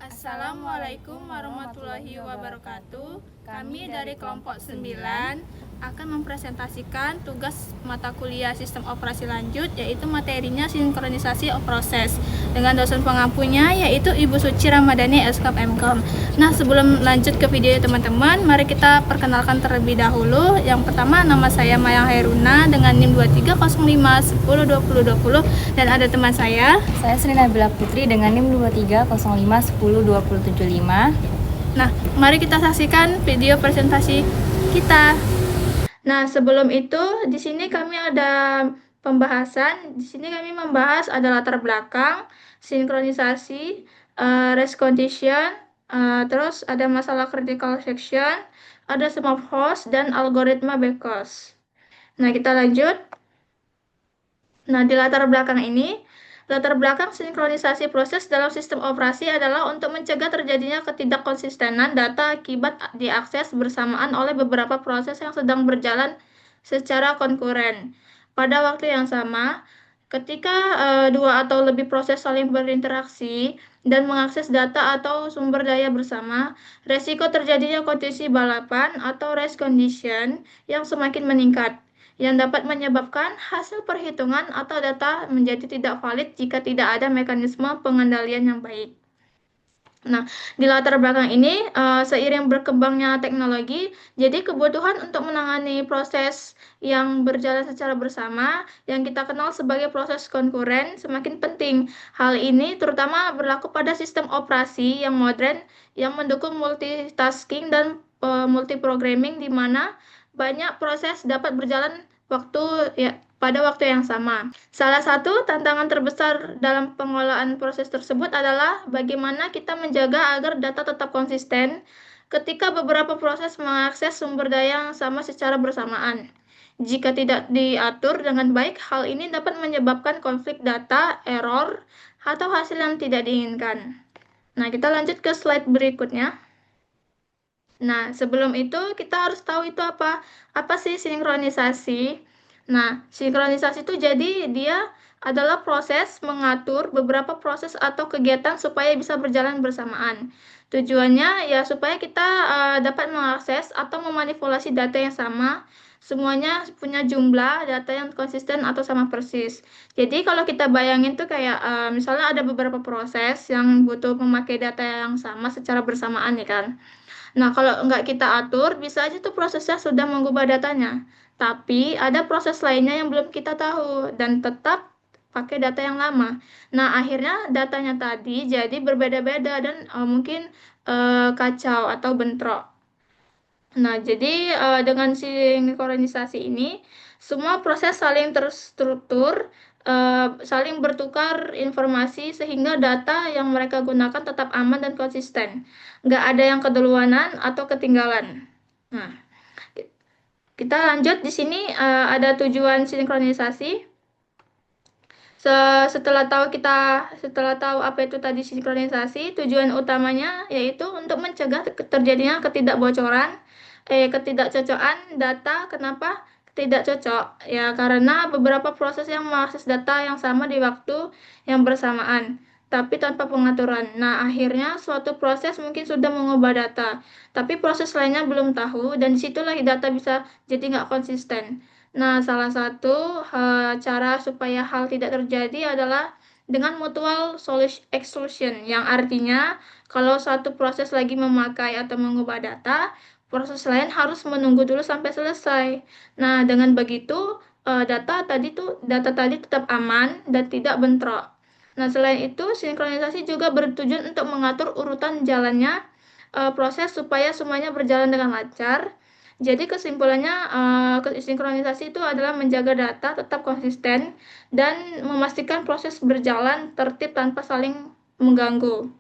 Assalamualaikum warahmatullahi wabarakatuh. Kami dari kelompok 9 akan mempresentasikan tugas mata kuliah sistem operasi lanjut, yaitu materinya sinkronisasi proses, dengan dosen pengampunya yaitu Ibu Suci Ramadhani Eskap Mkom. Nah, sebelum lanjut ke video teman-teman, mari kita perkenalkan terlebih dahulu. Yang pertama, nama saya Mayang Heruna dengan NIM 2305102020, dan ada teman saya Sri Nabila Putri dengan NIM 2305102075. Nah, mari kita saksikan video presentasi kita. Nah, sebelum itu, di sini kami ada pembahasan. Di sini kami membahas ada latar belakang, sinkronisasi, race condition, terus ada masalah critical section, ada smart host, dan algoritma backhost. Nah, kita lanjut. Nah, di latar belakang ini, latar belakang sinkronisasi proses dalam sistem operasi adalah untuk mencegah terjadinya ketidakkonsistenan data akibat diakses bersamaan oleh beberapa proses yang sedang berjalan secara konkuren. Pada waktu yang sama, ketika dua atau lebih proses saling berinteraksi dan mengakses data atau sumber daya bersama, resiko terjadinya kondisi balapan atau race condition yang semakin meningkat, yang dapat menyebabkan hasil perhitungan atau data menjadi tidak valid jika tidak ada mekanisme pengendalian yang baik. Nah, di latar belakang ini, seiring berkembangnya teknologi, jadi kebutuhan untuk menangani proses yang berjalan secara bersama, yang kita kenal sebagai proses konkuren, semakin penting. Hal ini terutama berlaku pada sistem operasi yang modern, yang mendukung multitasking dan multiprogramming, di mana banyak proses dapat berjalan pada waktu yang sama. Salah satu tantangan terbesar dalam pengolahan proses tersebut adalah bagaimana kita menjaga agar data tetap konsisten ketika beberapa proses mengakses sumber daya yang sama secara bersamaan. Jika tidak diatur dengan baik, hal ini dapat menyebabkan konflik data, error, atau hasil yang tidak diinginkan. Nah, kita lanjut ke slide berikutnya. Nah, sebelum itu kita harus tahu itu apa? Apa sih sinkronisasi? Nah, sinkronisasi itu jadi dia adalah proses mengatur beberapa proses atau kegiatan supaya bisa berjalan bersamaan. Tujuannya ya supaya kita dapat mengakses atau memanipulasi data yang sama, semuanya punya jumlah data yang konsisten atau sama persis. Jadi kalau kita bayangin tuh kayak misalnya ada beberapa proses yang butuh memakai data yang sama secara bersamaan ya kan. Nah, kalau nggak kita atur, bisa aja tuh prosesnya sudah mengubah datanya. Tapi ada proses lainnya yang belum kita tahu dan tetap pakai data yang lama. Nah, akhirnya datanya tadi jadi berbeda-beda dan mungkin kacau atau bentrok. Nah, jadi dengan sinkronisasi ini, semua proses saling terstruktur, saling bertukar informasi sehingga data yang mereka gunakan tetap aman dan konsisten. Nggak ada yang keduluanan atau ketinggalan. Nah, kita lanjut di sini ada tujuan sinkronisasi. Setelah tahu apa itu tadi sinkronisasi, tujuan utamanya yaitu untuk mencegah terjadinya ketidakcocokan data. Kenapa tidak cocok? Ya, karena beberapa proses yang mengakses data yang sama di waktu yang bersamaan, tapi tanpa pengaturan. Nah, akhirnya suatu proses mungkin sudah mengubah data, tapi proses lainnya belum tahu, dan disitulah data bisa jadi nggak konsisten. Nah, salah satu cara supaya hal tidak terjadi adalah dengan mutual exclusion, yang artinya kalau satu proses lagi memakai atau mengubah data, proses lain harus menunggu dulu sampai selesai. Nah, dengan begitu data tadi tetap aman dan tidak bentrok. Nah, selain itu, sinkronisasi juga bertujuan untuk mengatur urutan jalannya proses supaya semuanya berjalan dengan lancar. Jadi kesimpulannya, sinkronisasi itu adalah menjaga data tetap konsisten dan memastikan proses berjalan tertib tanpa saling mengganggu.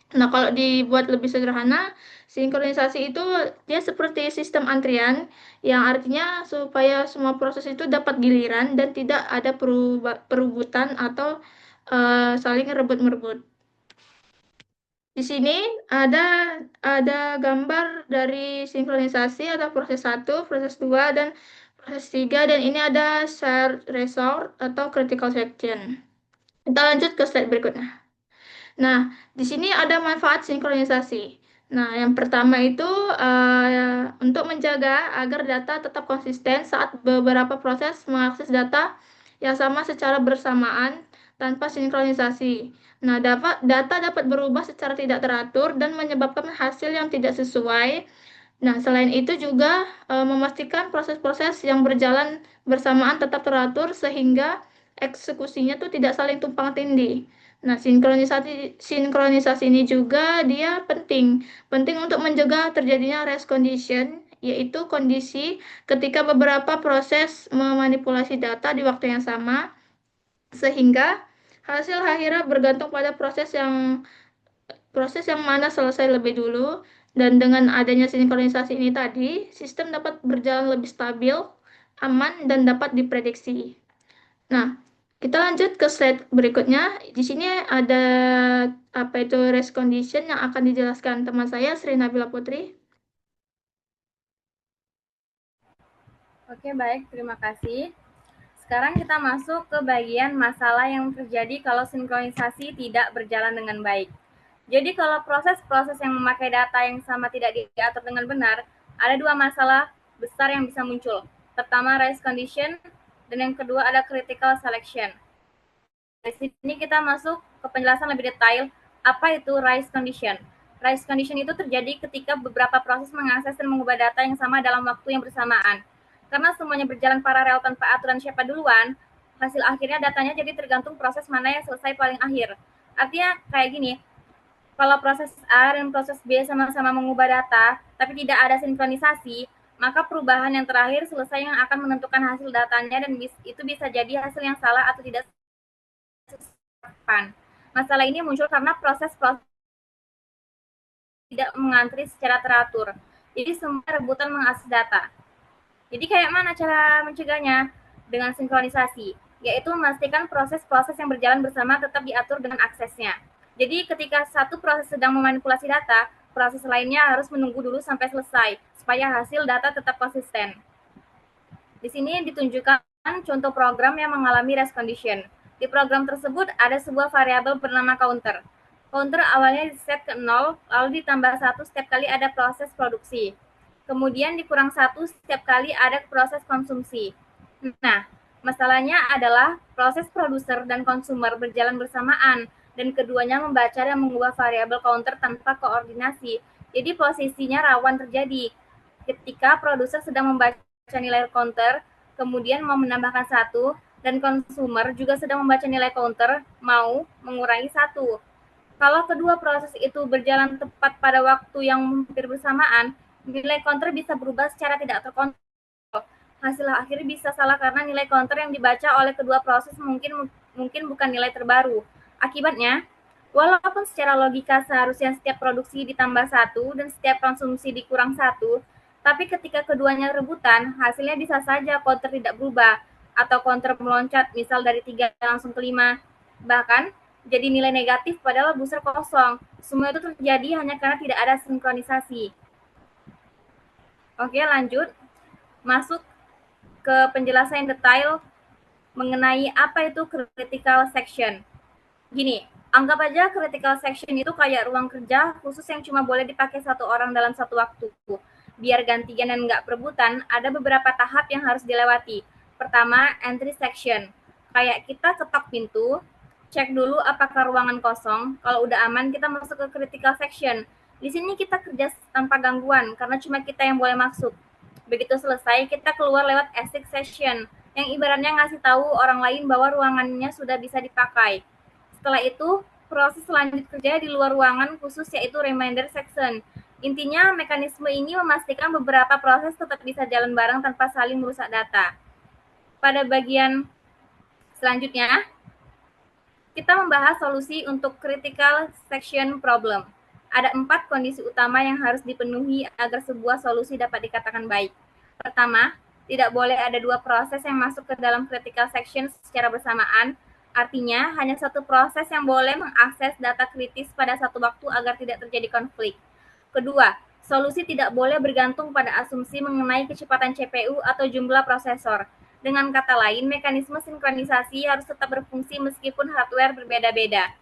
Nah, kalau dibuat lebih sederhana, sinkronisasi itu dia seperti sistem antrian, yang artinya supaya semua proses itu dapat giliran dan tidak ada perebutan atau saling rebut-merebut. Di sini ada gambar dari sinkronisasi, ada proses 1, proses 2, dan proses 3, dan ini ada shared resource atau critical section. Kita lanjut ke slide berikutnya. Nah, di sini ada manfaat sinkronisasi. Nah, yang pertama itu untuk menjaga agar data tetap konsisten saat beberapa proses mengakses data yang sama secara bersamaan tanpa sinkronisasi. Nah, data dapat berubah secara tidak teratur dan menyebabkan hasil yang tidak sesuai. Nah, selain itu juga memastikan proses-proses yang berjalan bersamaan tetap teratur sehingga eksekusinya tuh tidak saling tumpang tindih. Nah, sinkronisasi ini juga dia penting untuk mencegah terjadinya race condition, yaitu kondisi ketika beberapa proses memanipulasi data di waktu yang sama, sehingga hasil akhirnya bergantung pada proses yang mana selesai lebih dulu. Dan dengan adanya sinkronisasi ini tadi, sistem dapat berjalan lebih stabil, aman, dan dapat diprediksi. Nah, kita lanjut ke slide berikutnya. Di sini ada apa itu race condition yang akan dijelaskan teman saya, Sri Nabila Putri. Oke, baik, terima kasih. Sekarang kita masuk ke bagian masalah yang terjadi kalau sinkronisasi tidak berjalan dengan baik. Jadi kalau proses-proses yang memakai data yang sama tidak diatur dengan benar, ada dua masalah besar yang bisa muncul. Pertama, race condition, dan yang kedua ada critical selection. Di sini kita masuk ke penjelasan lebih detail, apa itu race condition. Race condition itu terjadi ketika beberapa proses mengakses dan mengubah data yang sama dalam waktu yang bersamaan. Karena semuanya berjalan paralel tanpa aturan siapa duluan, hasil akhirnya datanya jadi tergantung proses mana yang selesai paling akhir. Artinya kayak gini, kalau proses A dan proses B sama-sama mengubah data, tapi tidak ada sinkronisasi, maka perubahan yang terakhir selesai yang akan menentukan hasil datanya dan itu bisa jadi hasil yang salah atau tidak sesuai. Masalah ini muncul karena proses-proses tidak mengantri secara teratur. Jadi semua rebutan mengakses data. Jadi kayak mana cara mencegahnya? Dengan sinkronisasi, yaitu memastikan proses-proses yang berjalan bersama tetap diatur dengan aksesnya. Jadi ketika satu proses sedang memanipulasi data, proses lainnya harus menunggu dulu sampai selesai, supaya hasil data tetap konsisten. Di sini ditunjukkan contoh program yang mengalami race condition. Di program tersebut ada sebuah variabel bernama counter. Counter awalnya diset ke 0, lalu ditambah 1 setiap kali ada proses produksi. Kemudian dikurang 1 setiap kali ada proses konsumsi. Nah, masalahnya adalah proses produser dan konsumer berjalan bersamaan dan keduanya membaca dan mengubah variabel counter tanpa koordinasi. Jadi posisinya rawan terjadi ketika produser sedang membaca nilai counter, kemudian mau menambahkan 1, dan konsumer juga sedang membaca nilai counter, mau mengurangi 1. Kalau kedua proses itu berjalan tepat pada waktu yang hampir bersamaan, nilai counter bisa berubah secara tidak terkontrol. Hasil akhir bisa salah karena nilai counter yang dibaca oleh kedua proses mungkin bukan nilai terbaru. Akibatnya, walaupun secara logika seharusnya setiap produksi ditambah 1 dan setiap konsumsi dikurang 1, tapi ketika keduanya rebutan, hasilnya bisa saja counter tidak berubah, atau counter meloncat, misal dari 3 langsung ke 5. Bahkan, jadi nilai negatif padahal booster kosong. Semua itu terjadi hanya karena tidak ada sinkronisasi. Oke, lanjut. Masuk ke penjelasan detail mengenai apa itu critical section. Gini, anggap aja critical section itu kayak ruang kerja khusus yang cuma boleh dipakai satu orang dalam satu waktu. Biar gantian dan nggak perebutan, ada beberapa tahap yang harus dilewati. Pertama, entry section. Kayak kita ketok pintu, cek dulu apakah ruangan kosong. Kalau udah aman, kita masuk ke critical section. Di sini kita kerja tanpa gangguan, karena cuma kita yang boleh masuk. Begitu selesai, kita keluar lewat exit section, yang ibaratnya ngasih tahu orang lain bahwa ruangannya sudah bisa dipakai. Setelah itu, proses selanjut kerja di luar ruangan khusus yaitu reminder section. Intinya, mekanisme ini memastikan beberapa proses tetap bisa jalan bareng tanpa saling merusak data. Pada bagian selanjutnya, kita membahas solusi untuk critical section problem. Ada 4 kondisi utama yang harus dipenuhi agar sebuah solusi dapat dikatakan baik. Pertama, tidak boleh ada 2 proses yang masuk ke dalam critical section secara bersamaan. Artinya, hanya satu proses yang boleh mengakses data kritis pada satu waktu agar tidak terjadi konflik. Kedua, solusi tidak boleh bergantung pada asumsi mengenai kecepatan CPU atau jumlah prosesor. Dengan kata lain, mekanisme sinkronisasi harus tetap berfungsi meskipun hardware berbeda-beda.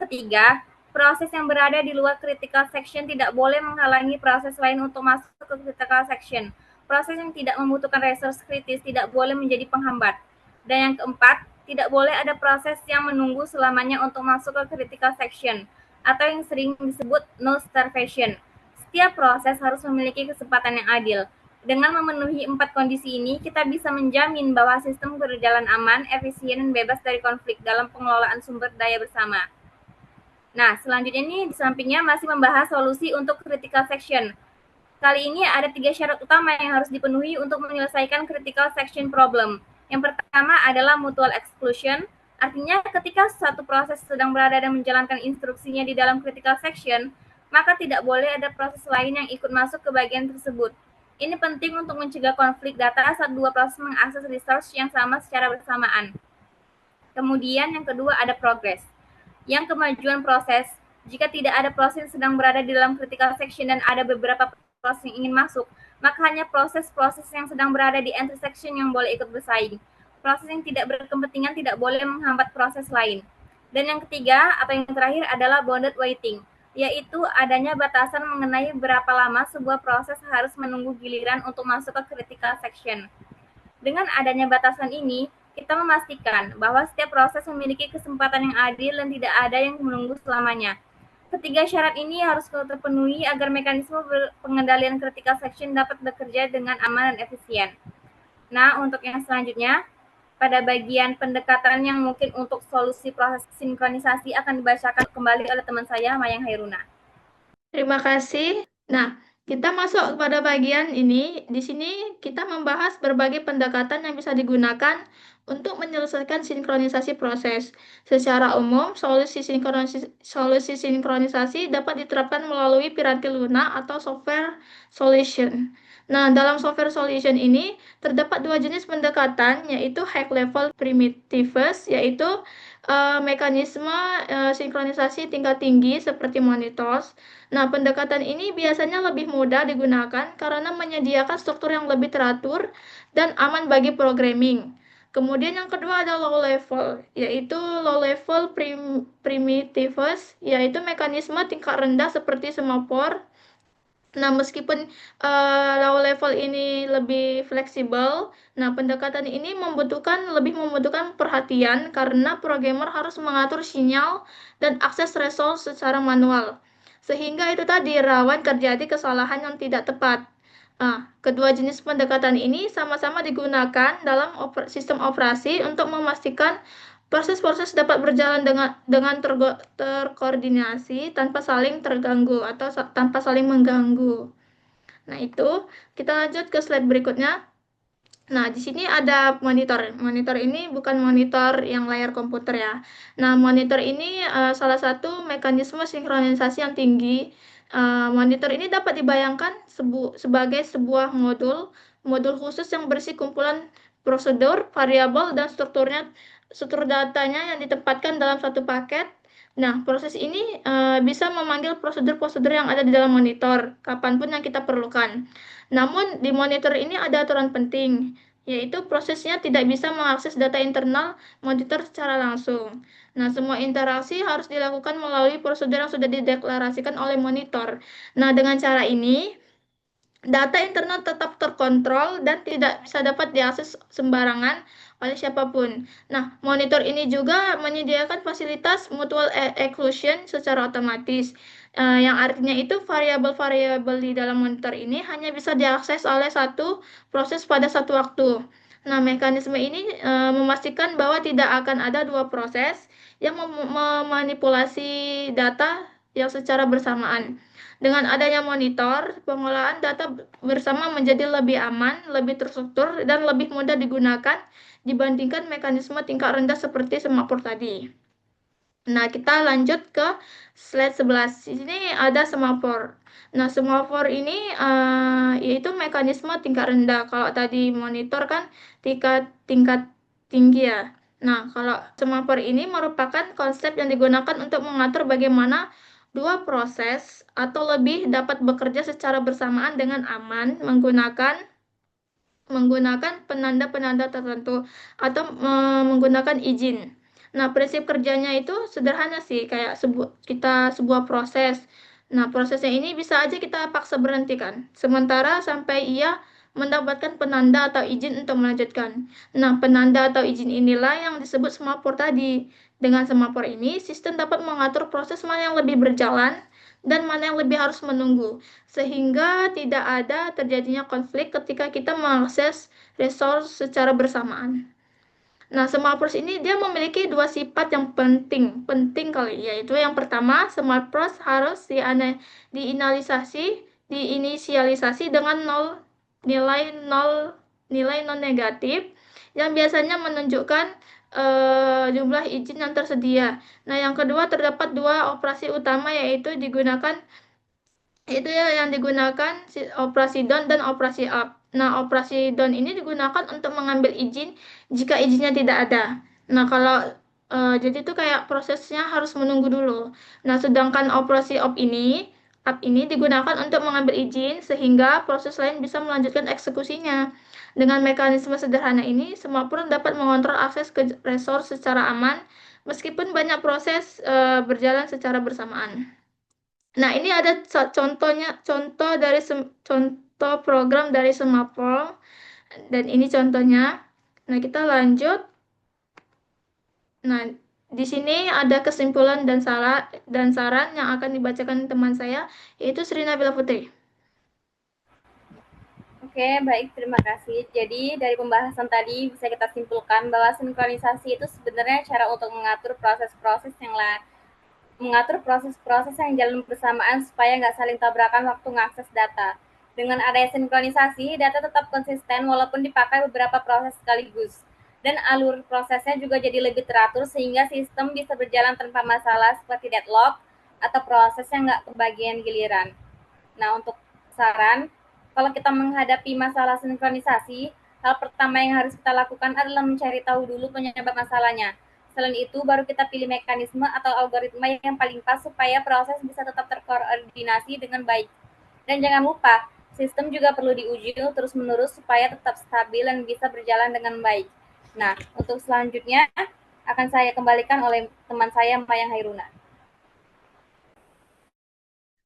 Ketiga, Proses yang berada di luar critical section tidak boleh menghalangi proses lain untuk masuk ke critical section. Proses yang tidak membutuhkan resource kritis tidak boleh menjadi penghambat. Dan yang keempat, tidak boleh ada proses yang menunggu selamanya untuk masuk ke critical section, atau yang sering disebut no starvation. Setiap proses harus memiliki kesempatan yang adil. Dengan memenuhi 4 kondisi ini, kita bisa menjamin bahwa sistem berjalan aman, efisien, dan bebas dari konflik dalam pengelolaan sumber daya bersama. Nah, selanjutnya ini di sampingnya masih membahas solusi untuk critical section. Kali ini ada 3 syarat utama yang harus dipenuhi untuk menyelesaikan critical section problem. Yang pertama adalah mutual exclusion, artinya ketika suatu proses sedang berada dan menjalankan instruksinya di dalam critical section, maka tidak boleh ada proses lain yang ikut masuk ke bagian tersebut. Ini penting untuk mencegah konflik data saat dua proses mengakses resource yang sama secara bersamaan. Kemudian yang kedua ada progress. Yang kemajuan proses, jika tidak ada proses yang sedang berada di dalam critical section dan ada beberapa proses yang ingin masuk, maka hanya proses-proses yang sedang berada di intersection yang boleh ikut bersaing. Proses yang tidak berkepentingan tidak boleh menghambat proses lain. Dan yang ketiga atau yang terakhir adalah bounded waiting, yaitu adanya batasan mengenai berapa lama sebuah proses harus menunggu giliran untuk masuk ke critical section. Dengan adanya batasan ini, kita memastikan bahwa setiap proses memiliki kesempatan yang adil dan tidak ada yang menunggu selamanya. Ketiga syarat ini harus terpenuhi agar mekanisme pengendalian critical section dapat bekerja dengan aman dan efisien. Nah, untuk yang selanjutnya, pada bagian pendekatan yang mungkin untuk solusi proses sinkronisasi akan dibacakan kembali oleh teman saya, Mayang Hairuna. Terima kasih. Nah, kita masuk kepada bagian ini. Di sini kita membahas berbagai pendekatan yang bisa digunakan untuk menyelesaikan sinkronisasi proses. Secara umum, solusi sinkronisasi dapat diterapkan melalui piranti Luna atau software solution. Nah, dalam software solution ini terdapat dua jenis pendekatan, yaitu high level primitives, yaitu mekanisme sinkronisasi tingkat tinggi seperti monitors. Nah, pendekatan ini biasanya lebih mudah digunakan karena menyediakan struktur yang lebih teratur dan aman bagi programming. Kemudian yang kedua ada low level, yaitu low level primitives, yaitu mekanisme tingkat rendah seperti semaphore. Nah, meskipun low level ini lebih fleksibel, nah pendekatan ini lebih membutuhkan perhatian karena programmer harus mengatur sinyal dan akses resource secara manual. Sehingga itu tadi rawan terjadi kesalahan yang tidak tepat. Nah, kedua jenis pendekatan ini sama-sama digunakan dalam sistem operasi untuk memastikan proses-proses dapat berjalan dengan terkoordinasi tanpa saling terganggu atau tanpa saling mengganggu. Nah, itu kita lanjut ke slide berikutnya. Nah, di sini ada monitor. Monitor ini bukan monitor yang layar komputer ya. Nah, monitor ini salah satu mekanisme sinkronisasi yang tinggi. Monitor ini dapat dibayangkan sebagai sebuah modul khusus yang berisi kumpulan prosedur, variabel, dan struktur datanya yang ditempatkan dalam satu paket. Nah, proses ini bisa memanggil prosedur-prosedur yang ada di dalam monitor, kapanpun yang kita perlukan. Namun, di monitor ini ada aturan penting, yaitu prosesnya tidak bisa mengakses data internal monitor secara langsung. Nah, semua interaksi harus dilakukan melalui prosedur yang sudah dideklarasikan oleh monitor. Nah, dengan cara ini, data internal tetap terkontrol dan tidak bisa dapat diakses sembarangan oleh siapapun. Nah, monitor ini juga menyediakan fasilitas mutual exclusion secara otomatis, yang artinya itu variabel-variabel di dalam monitor ini hanya bisa diakses oleh satu proses pada satu waktu. Nah, mekanisme ini memastikan bahwa tidak akan ada dua proses yang memanipulasi data yang secara bersamaan. Dengan adanya monitor, pengolahan data bersama menjadi lebih aman, lebih terstruktur, dan lebih mudah digunakan dibandingkan mekanisme tingkat rendah seperti semaphore tadi. Nah, kita lanjut ke slide 11. Di sini ada semaphore. Nah, semaphore ini yaitu mekanisme tingkat rendah. Kalau tadi monitor kan tingkat tinggi ya. Nah, kalau semaphore ini merupakan konsep yang digunakan untuk mengatur bagaimana dua proses atau lebih dapat bekerja secara bersamaan dengan aman menggunakan penanda-penanda tertentu atau menggunakan izin. Nah, prinsip kerjanya itu sederhana sih, kayak sebuah proses. Nah, prosesnya ini bisa aja kita paksa berhentikan, sementara sampai ia mendapatkan penanda atau izin untuk melanjutkan. Nah, penanda atau izin inilah yang disebut semaphore tadi. Dengan semaphore ini, sistem dapat mengatur proses mana yang lebih berjalan dan mana yang lebih harus menunggu, sehingga tidak ada terjadinya konflik ketika kita mengakses resource secara bersamaan. Nah, smart pros ini dia memiliki dua sifat yang penting kali, yaitu yang pertama, smart pros harus diinisialisasi, diinisialisasi dengan nol nilai non negatif yang biasanya menunjukkan jumlah izin yang tersedia. Nah, yang kedua terdapat dua operasi utama itu ya yang digunakan operasi down dan operasi up. Nah, operasi down ini digunakan untuk mengambil izin jika izinnya tidak ada. Nah, kalau jadi itu kayak prosesnya harus menunggu dulu. Nah, sedangkan operasi up ini digunakan untuk mengambil izin sehingga proses lain bisa melanjutkan eksekusinya. Dengan mekanisme sederhana ini, semua pun dapat mengontrol akses ke resource secara aman meskipun banyak proses berjalan secara bersamaan. Nah, ini ada contoh program dari Semapol dan ini contohnya. Nah, kita lanjut. Nah, di sini ada kesimpulan dan saran yang akan dibacakan teman saya, yaitu Sri Nabila Putri. Oke, baik, terima kasih. Jadi dari pembahasan tadi bisa kita simpulkan bahwa sinkronisasi itu sebenarnya cara untuk mengatur proses-proses yang jalan bersamaan supaya nggak saling tabrakan waktu mengakses data. Dengan adanya sinkronisasi, data tetap konsisten walaupun dipakai beberapa proses sekaligus. Dan alur prosesnya juga jadi lebih teratur sehingga sistem bisa berjalan tanpa masalah seperti deadlock atau proses yang nggak kebagian giliran. Nah, untuk saran, kalau kita menghadapi masalah sinkronisasi, hal pertama yang harus kita lakukan adalah mencari tahu dulu penyebab masalahnya. Selain itu, baru kita pilih mekanisme atau algoritma yang paling pas supaya proses bisa tetap terkoordinasi dengan baik. Dan jangan lupa, sistem juga perlu diuji terus-menerus supaya tetap stabil dan bisa berjalan dengan baik. Nah, untuk selanjutnya akan saya kembalikan oleh teman saya, Mayang Hairuna.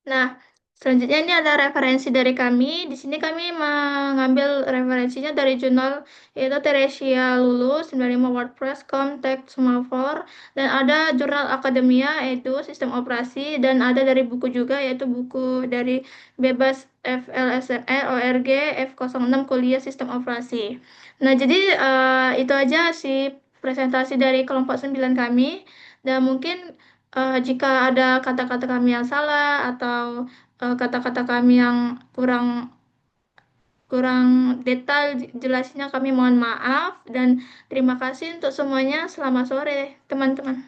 Nah, selanjutnya ini ada referensi dari kami. Di sini kami mengambil referensinya dari jurnal yaitu Teresia Lulu 95 WordPress, Contact Semaphore, dan ada jurnal Akademia yaitu Sistem Operasi, dan ada dari buku juga yaitu buku dari Bebas FLSMR ORG F06 Kuliah Sistem Operasi. Nah, jadi itu aja sih presentasi dari kelompok 9 kami, dan mungkin jika ada kata-kata kami yang salah atau kata-kata kami yang kurang kurang detail jelasnya, kami mohon maaf dan terima kasih untuk semuanya. Selamat sore, teman-teman.